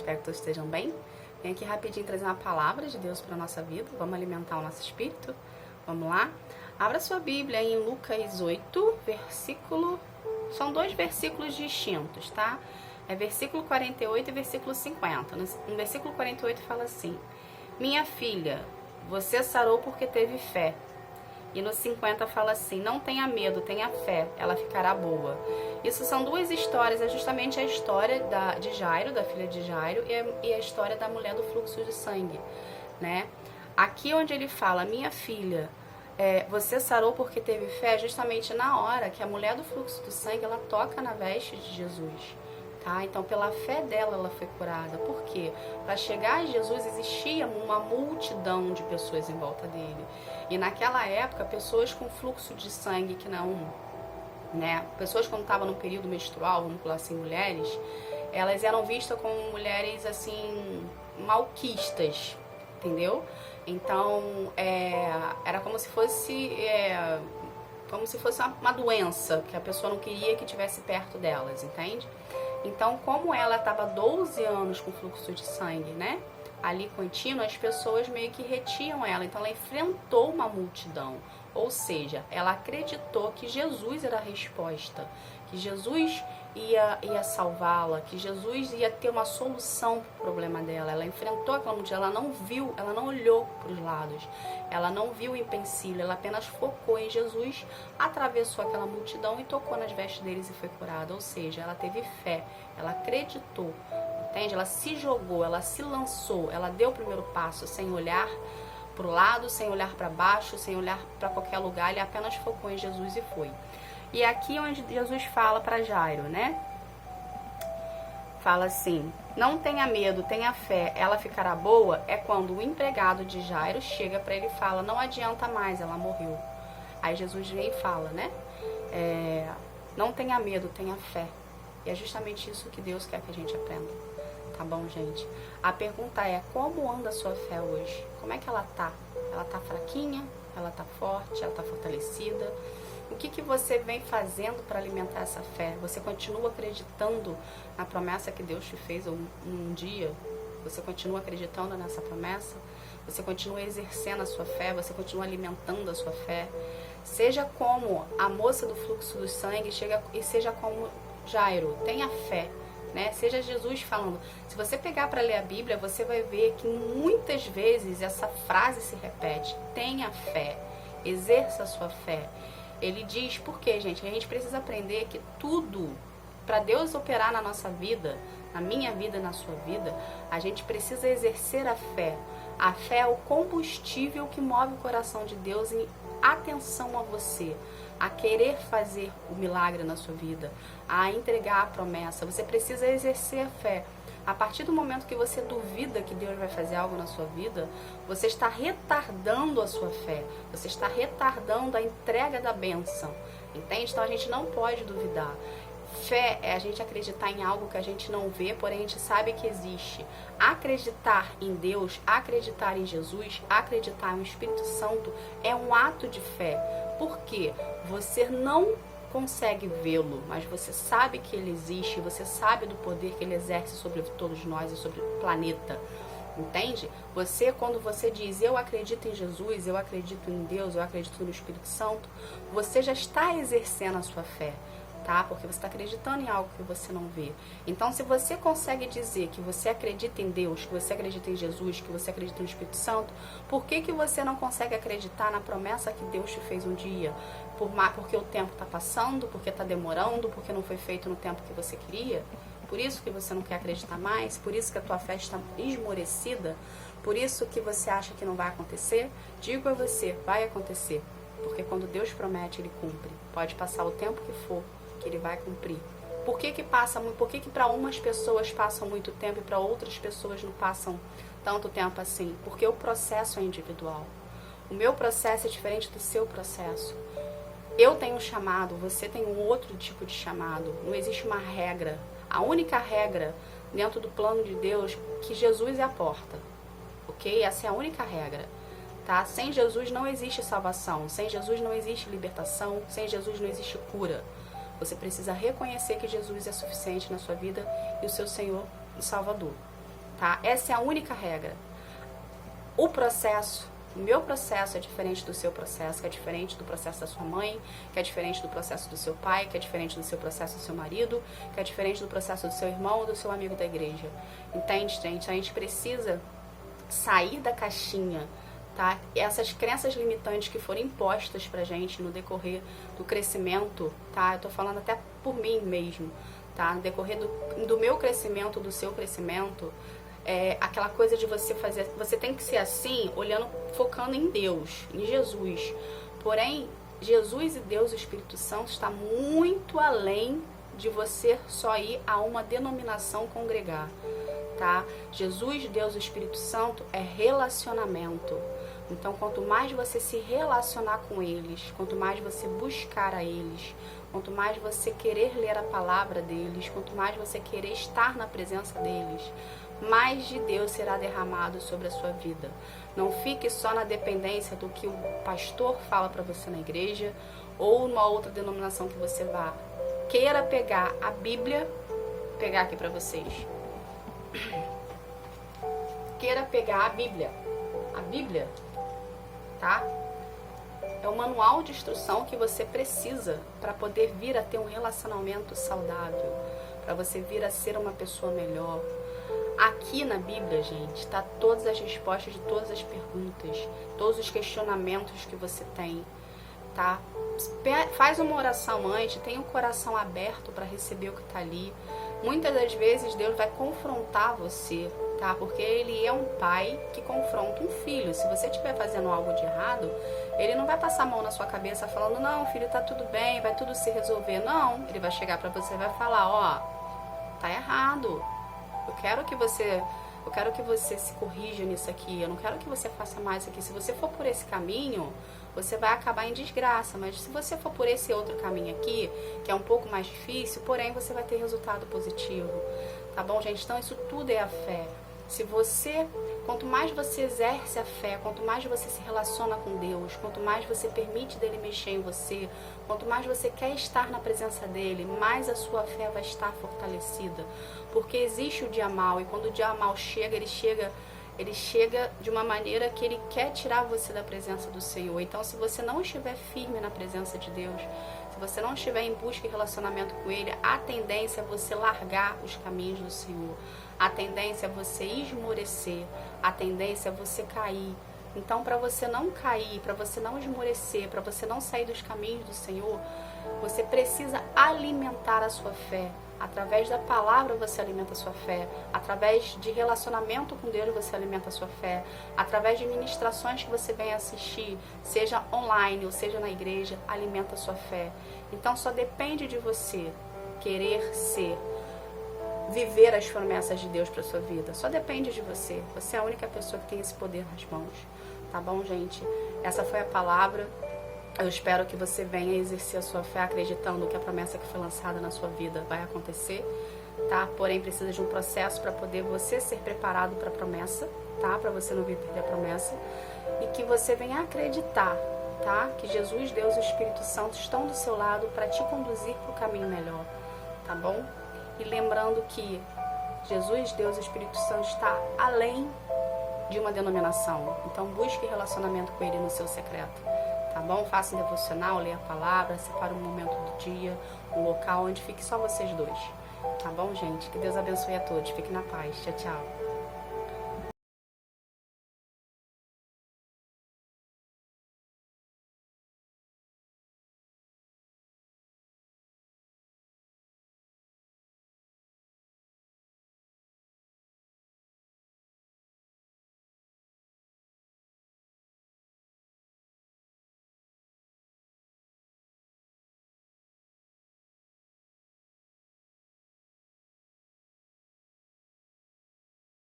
Espero que todos estejam bem. Venho aqui rapidinho trazer uma palavra de Deus para a nossa vida. Vamos alimentar o nosso espírito. Vamos lá? Abra sua Bíblia em Lucas 8, versículo... São dois versículos distintos, tá? É versículo 48 e versículo 50. No versículo 48 fala assim: Minha filha, você sarou porque teve fé. E no 50 fala assim: não tenha medo, tenha fé, ela ficará boa. Isso são duas histórias, é justamente a história de Jairo, da filha de Jairo, e a história da mulher do fluxo de sangue, né? Aqui onde ele fala, minha filha, você sarou porque teve fé, justamente na hora que a mulher do fluxo do sangue, ela toca na veste de Jesus. Tá? Então, pela fé dela, ela foi curada. Por quê? Para chegar a Jesus, existia uma multidão de pessoas em volta dele. E naquela época, pessoas com fluxo de sangue que não... né? Pessoas quando estavam no período menstrual, vamos falar assim, mulheres, elas eram vistas como mulheres, assim, malquistas, entendeu? Então, era como se fosse... como se fosse uma doença, que a pessoa não queria que tivesse perto delas, entende? Então, como ela estava 12 anos com fluxo de sangue, né? Ali contínuo, as pessoas meio que retiam ela. Então, ela enfrentou uma multidão. Ou seja, ela acreditou que Jesus era a resposta. Que Jesus ia salvá-la. Que Jesus ia ter uma solução para o problema dela. Ela enfrentou aquela multidão. Ela não viu, ela não olhou para os lados. Ela não viu o empecilho. Ela apenas focou em Jesus, atravessou aquela multidão e tocou nas vestes deles e foi curada. Ou seja, ela teve fé. Ela acreditou. Entende? Ela se jogou, ela se lançou, ela deu o primeiro passo sem olhar para o lado, sem olhar para baixo, sem olhar para qualquer lugar, ele apenas focou em Jesus e foi. E aqui onde Jesus fala para Jairo, né? Fala assim, não tenha medo, tenha fé, ela ficará boa, é quando o empregado de Jairo chega para ele e fala, não adianta mais, ela morreu. Aí Jesus vem e fala, né? Não tenha medo, tenha fé. E é justamente isso que Deus quer que a gente aprenda. Tá bom, gente? A pergunta é, como anda a sua fé hoje? Como é que ela tá? Ela tá fraquinha? Ela tá forte? Ela tá fortalecida? O que você vem fazendo para alimentar essa fé? Você continua acreditando na promessa que Deus te fez um dia? Você continua acreditando nessa promessa? Você continua exercendo a sua fé? Você continua alimentando a sua fé? Seja como a moça do fluxo do sangue e seja como Jairo, tenha fé. Né? Seja Jesus falando. Se você pegar para ler a Bíblia, você vai ver que muitas vezes essa frase se repete. Tenha fé, exerça a sua fé. Ele diz, por quê, gente? A gente precisa aprender que tudo, para Deus operar na nossa vida, na minha vida, na sua vida, a gente precisa exercer a fé. A fé é o combustível que move o coração de Deus em atenção a você, a querer fazer o milagre na sua vida, a entregar a promessa. Você precisa exercer a fé. A partir do momento que você duvida que Deus vai fazer algo na sua vida, você está retardando a sua fé. Você está retardando a entrega da bênção. Entende? Então a gente não pode duvidar. Fé é a gente acreditar em algo que a gente não vê, porém a gente sabe que existe. Acreditar em Deus, acreditar em Jesus, acreditar no Espírito Santo é um ato de fé. Por quê? Você não consegue vê-lo, mas você sabe que ele existe, você sabe do poder que ele exerce sobre todos nós e sobre o planeta. Entende? Quando você diz, eu acredito em Jesus, eu acredito em Deus, eu acredito no Espírito Santo, você já está exercendo a sua fé. Tá? Porque você está acreditando em algo que você não vê. Então, se você consegue dizer que você acredita em Deus, que você acredita em Jesus, que você acredita no Espírito Santo, por que você não consegue acreditar na promessa que Deus te fez um dia? Porque o tempo está passando, porque está demorando, porque não foi feito no tempo que você queria? Por isso que você não quer acreditar mais? Por isso que a tua fé está esmorecida? Por isso que você acha que não vai acontecer? Digo a você, vai acontecer. Porque quando Deus promete, Ele cumpre. Pode passar o tempo que for, que ele vai cumprir. Por que para umas pessoas passam muito tempo e para outras pessoas não passam tanto tempo assim? Porque o processo é individual. O meu processo é diferente do seu processo. Eu tenho um chamado, você tem um outro tipo de chamado. Não existe uma regra. A única regra dentro do plano de Deus é que Jesus é a porta. Ok? Essa é a única regra. Tá? Sem Jesus não existe salvação. Sem Jesus não existe libertação. Sem Jesus não existe cura. Você precisa reconhecer que Jesus é suficiente na sua vida e o seu Senhor e Salvador. tá? Essa é a única regra. O meu processo é diferente do seu processo, que é diferente do processo da sua mãe, que é diferente do processo do seu pai, que é diferente do seu processo do seu marido, que é diferente do processo do seu irmão ou do seu amigo da igreja. Entende, gente? A gente precisa sair da caixinha, tá? Essas crenças limitantes que foram impostas pra gente no decorrer do crescimento, tá? Eu tô falando até por mim mesmo, tá? No decorrer do meu crescimento, do seu crescimento, aquela coisa de você fazer, você tem que ser assim, olhando, focando em Deus, em Jesus. Porém, Jesus e Deus, o Espírito Santo, está muito além de você só ir a uma denominação congregar, tá? Jesus, Deus, o Espírito Santo é relacionamento. Então, quanto mais você se relacionar com eles, quanto mais você buscar a eles, quanto mais você querer ler a palavra deles, quanto mais você querer estar na presença deles, mais de Deus será derramado sobre a sua vida. Não fique só na dependência do que o pastor fala para você na igreja ou numa outra denominação que você vá. Queira pegar a Bíblia, vou pegar aqui para vocês. Queira pegar a Bíblia. A Bíblia, tá? É o manual de instrução que você precisa para poder vir a ter um relacionamento saudável, para você vir a ser uma pessoa melhor. Aqui na Bíblia, gente, tá todas as respostas de todas as perguntas, todos os questionamentos que você tem, tá? Faz uma oração antes, tenha o coração aberto para receber o que tá ali. Muitas das vezes Deus vai confrontar você, tá? Porque Ele é um pai que confronta um filho. Se você estiver fazendo algo de errado, Ele não vai passar a mão na sua cabeça falando, não, filho, tá tudo bem, vai tudo se resolver. Não, Ele vai chegar para você e vai falar, ó, tá errado. Eu quero que você se corrija nisso aqui. Eu não quero que você faça mais isso aqui. Se você for por esse caminho, você vai acabar em desgraça. Mas se você for por esse outro caminho aqui, que é um pouco mais difícil, porém você vai ter resultado positivo. Tá bom, gente? Então isso tudo é a fé. Quanto mais você exerce a fé, quanto mais você se relaciona com Deus, quanto mais você permite dele mexer em você, quanto mais você quer estar na presença dele, mais a sua fé vai estar fortalecida. Porque existe o dia mal, e quando o dia mal chega, ele chega de uma maneira que ele quer tirar você da presença do Senhor. Então, se você não estiver firme na presença de Deus, se você não estiver em busca e relacionamento com Ele, a tendência é você largar os caminhos do Senhor. A tendência é você esmorecer. A tendência é você cair. Então, para você não cair, para você não esmorecer, para você não sair dos caminhos do Senhor, você precisa alimentar a sua fé. Através da palavra você alimenta a sua fé. Através de relacionamento com Deus você alimenta a sua fé. Através de ministrações que você vem assistir, seja online ou seja na igreja, alimenta a sua fé. Então só depende de você querer viver as promessas de Deus para sua vida. Só depende de você. Você é a única pessoa que tem esse poder nas mãos. Tá bom, gente? Essa foi a palavra. Eu espero que você venha exercer a sua fé acreditando que a promessa que foi lançada na sua vida vai acontecer, tá? Porém, precisa de um processo para poder você ser preparado para a promessa, tá? Para você não vir perder a promessa. E que você venha acreditar, tá? Que Jesus, Deus e o Espírito Santo estão do seu lado para te conduzir para o caminho melhor, tá bom? E lembrando que Jesus, Deus e o Espírito Santo está além de uma denominação. Então, busque relacionamento com Ele no seu secreto. Tá bom? Faça um devocional, leia a palavra, separe um momento do dia, um local onde fique só vocês dois. Tá bom, gente? Que Deus abençoe a todos. Fique na paz. Tchau, tchau.